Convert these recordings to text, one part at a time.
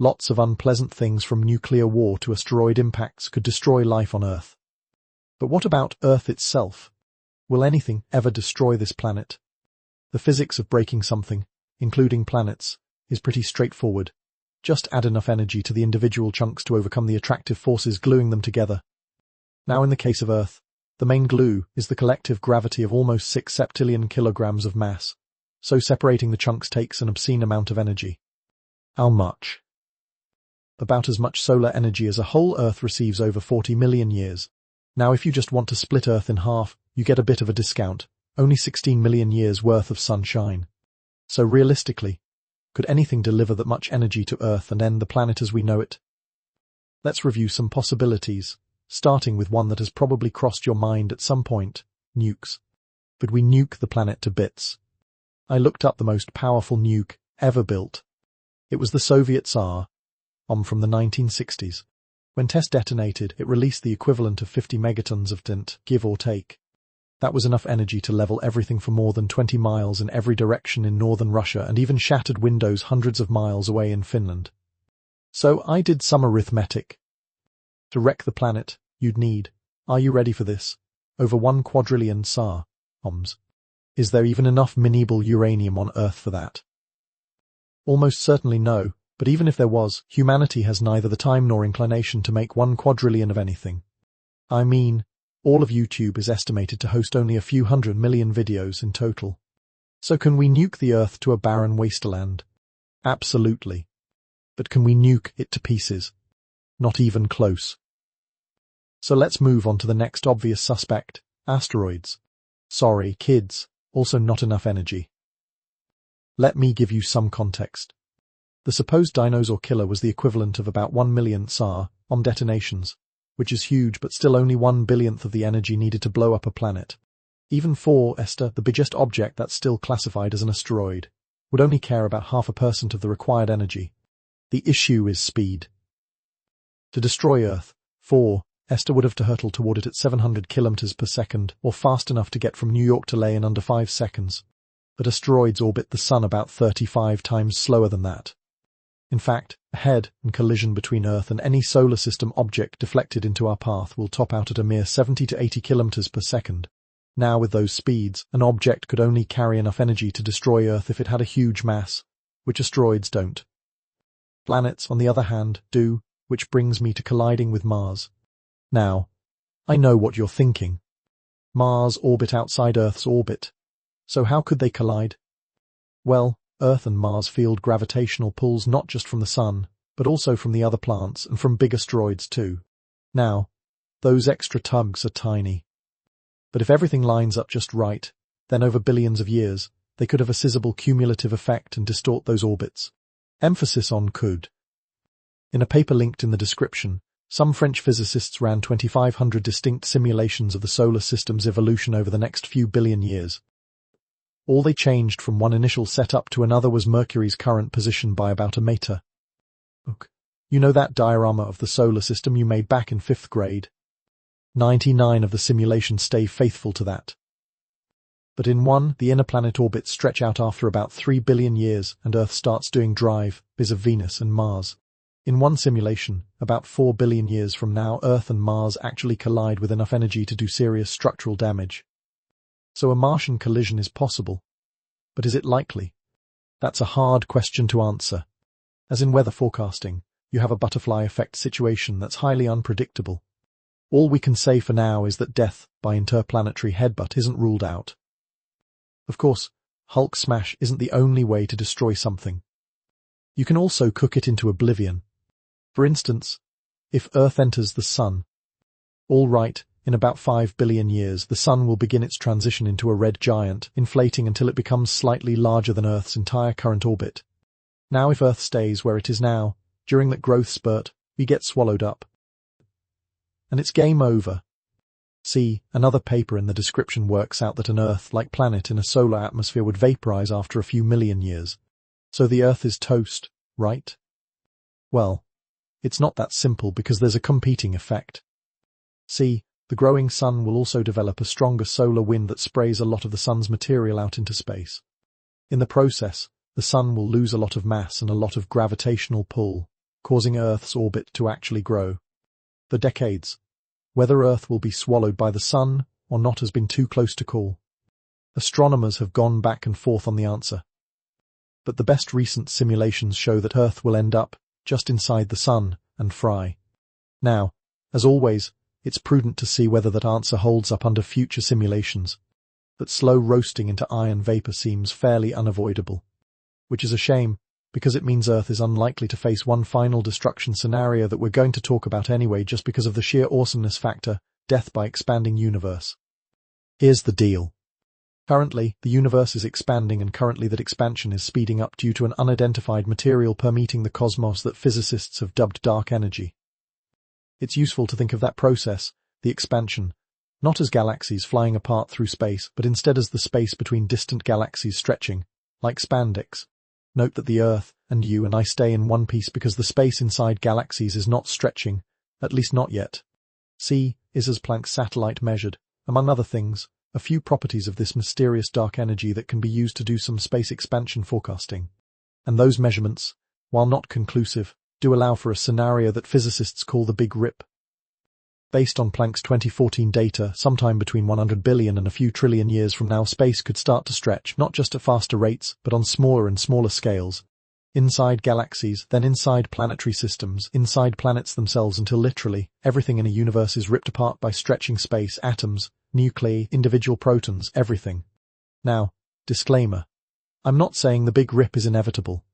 Lots of unpleasant things from nuclear war to asteroid impacts could destroy life on Earth. But what about Earth itself? Will anything ever destroy this planet? The physics of breaking something, including planets, is pretty straightforward. Just add enough energy to the individual chunks to overcome the attractive forces gluing them together. Now in the case of Earth, the main glue is the collective gravity of almost 6 septillion kilograms of mass, so separating the chunks takes an obscene amount of energy. How much? About as much solar energy as a whole Earth receives over 40 million years. Now if you just want to split Earth in half, you get a bit of a discount, only 16 million years worth of sunshine. So realistically, could anything deliver that much energy to Earth and end the planet as we know it? Let's review some possibilities, starting with one that has probably crossed your mind at some point: nukes. Could we nuke the planet to bits? I looked up the most powerful nuke ever built. It was the Soviet Tsar from the 1960s. When test detonated, it released the equivalent of 50 megatons of dint, give or take. That was enough energy to level everything for more than 20 miles in every direction in northern Russia and even shattered windows hundreds of miles away in Finland. So I did some arithmetic. To wreck the planet, you'd need, are you ready for this, over 1 quadrillion SAR-OMs. Is there even enough minable uranium on Earth for that? Almost certainly no. But even if there was, humanity has neither the time nor inclination to make 1 quadrillion of anything. I mean, all of YouTube is estimated to host only a few 100 million videos in total. So can we nuke the Earth to a barren wasteland? Absolutely. But can we nuke it to pieces? Not even close. So let's move on to the next obvious suspect, asteroids. Sorry, kids, also not enough energy. Let me give you some context. The supposed dinosaur killer was the equivalent of about 1 million SAR-OM detonations, which is huge but still only 1/1000th of the energy needed to blow up a planet. Even 4, the biggest object that's still classified as an asteroid, would only care about 0.5% of the required energy. The issue is speed. To destroy Earth, 4 would have to hurtle toward it at 700 kilometers per second, or fast enough to get from New York to LA in under 5 seconds. But asteroids orbit the Sun about 35 times slower than that. In fact, a head-on collision between Earth and any solar system object deflected into our path will top out at a mere 70 to 80 kilometers per second. Now with those speeds, an object could only carry enough energy to destroy Earth if it had a huge mass, which asteroids don't. Planets, on the other hand, do, which brings me to colliding with Mars. Now, I know what you're thinking. Mars orbit outside Earth's orbit. So how could they collide? Well, Earth and Mars field gravitational pulls not just from the Sun, but also from the other planets and from big asteroids too. Now, those extra tugs are tiny. But if everything lines up just right, then over billions of years, they could have a sizable cumulative effect and distort those orbits. Emphasis on could. In a paper linked in the description, some French physicists ran 2,500 distinct simulations of the solar system's evolution over the next few billion years. All they changed from one initial setup to another was Mercury's current position by about a meter. Look, you know that diorama of the solar system you made back in 5th grade? 99 of the simulations stay faithful to that. But in one, the inner planet orbits stretch out after about 3 billion years and Earth starts doing drive-bys of Venus and Mars. In one simulation, about 4 billion years from now, Earth and Mars actually collide with enough energy to do serious structural damage. So a Martian collision is possible. But is it likely? That's a hard question to answer. As in weather forecasting, you have a butterfly effect situation that's highly unpredictable. All we can say for now is that death by interplanetary headbutt isn't ruled out. Of course, Hulk smash isn't the only way to destroy something. You can also cook it into oblivion. For instance, if Earth enters the Sun. All right, in about 5 billion years, the Sun will begin its transition into a red giant, inflating until it becomes slightly larger than Earth's entire current orbit. Now if Earth stays where it is now, during that growth spurt, we get swallowed up. And it's game over. See, another paper in the description works out that an Earth-like planet in a solar atmosphere would vaporize after a few million years. So the Earth is toast, right? Well, it's not that simple because there's a competing effect. See, the growing Sun will also develop a stronger solar wind that sprays a lot of the Sun's material out into space. In the process, the Sun will lose a lot of mass and a lot of gravitational pull. causing Earth's orbit to actually grow. For decades, whether Earth will be swallowed by the Sun or not has been too close to call. Astronomers have gone back and forth on the answer. But the best recent simulations show that Earth will end up just inside the Sun and fry. Now, as always, it's prudent to see whether that answer holds up under future simulations. That slow roasting into iron vapor seems fairly unavoidable. Which is a shame, because it means Earth is unlikely to face one final destruction scenario that we're going to talk about anyway just because of the sheer awesomeness factor, death by expanding universe. Here's the deal. Currently, the universe is expanding, and currently that expansion is speeding up due to an unidentified material permeating the cosmos that physicists have dubbed dark energy. It's useful to think of that process, the expansion, not as galaxies flying apart through space, but instead as the space between distant galaxies stretching, like spandex. Note that the Earth and you and I stay in one piece because the space inside galaxies is not stretching, at least not yet. C is as Planck's satellite measured, among other things, a few properties of this mysterious dark energy that can be used to do some space expansion forecasting. And those measurements, while not conclusive, do allow for a scenario that physicists call the Big Rip. Based on Planck's 2014 data, sometime between 100 billion and a few trillion years from now, space could start to stretch, not just at faster rates, but on smaller and smaller scales. Inside galaxies, then inside planetary systems, inside planets themselves, until literally everything in a universe is ripped apart by stretching space, atoms, nuclei, individual protons, everything. Now, disclaimer. I'm not saying the Big Rip is inevitable.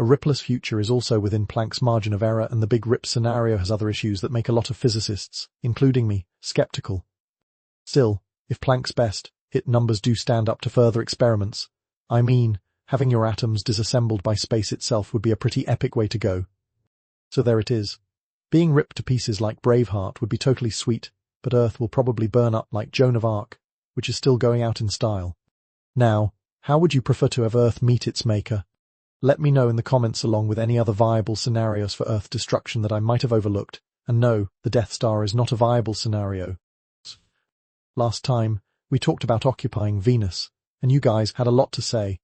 A ripless future is also within Planck's margin of error, and the Big Rip scenario has other issues that make a lot of physicists, including me, skeptical. Still, if Planck's best hit numbers do stand up to further experiments, I mean, having your atoms disassembled by space itself would be a pretty epic way to go. So there it is. Being ripped to pieces like Braveheart would be totally sweet, but Earth will probably burn up like Joan of Arc, which is still going out in style. Now, how would you prefer to have Earth meet its maker? Let me know in the comments along with any other viable scenarios for Earth destruction that I might have overlooked. And no, the Death Star is not a viable scenario. Last time, we talked about occupying Venus, and you guys had a lot to say.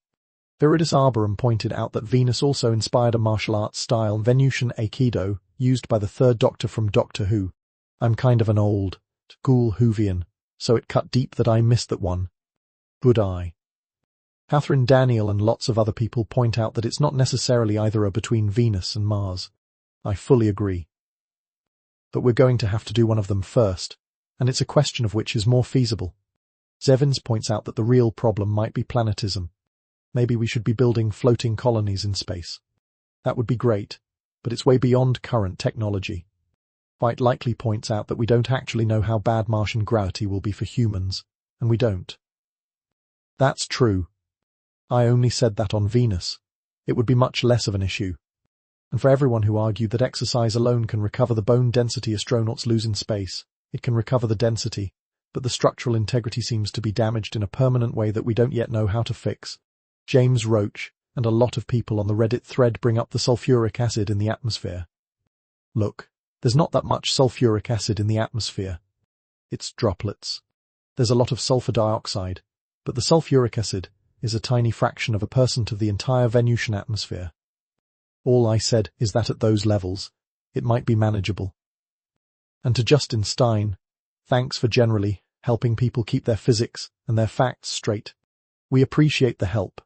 Viridis Arborum pointed out that Venus also inspired a martial arts style, Venusian Aikido, used by the Third Doctor from Doctor Who. I'm kind of an old, school Whovian, so it cut deep that I missed that one. Good eye. Catherine Daniel and lots of other people point out that it's not necessarily either a between Venus and Mars. I fully agree. But we're going to have to do one of them first, and it's a question of which is more feasible. Zevins points out that the real problem might be planetism. Maybe we should be building floating colonies in space. That would be great, but it's way beyond current technology. Quite likely points out that we don't actually know how bad Martian gravity will be for humans, and we don't. That's true. I only said that on Venus. It would be much less of an issue. And for everyone who argued that exercise alone can recover the bone density astronauts lose in space, it can recover the density, but the structural integrity seems to be damaged in a permanent way that we don't yet know how to fix. James Roach and a lot of people on the Reddit thread bring up the sulfuric acid in the atmosphere. Look, there's not that much sulfuric acid in the atmosphere. It's droplets. There's a lot of sulfur dioxide, but the sulfuric acid is a tiny fraction of a percent of the entire Venusian atmosphere. All I said is that at those levels, it might be manageable. And to Justin Stein, thanks for generally helping people keep their physics and their facts straight. We appreciate the help.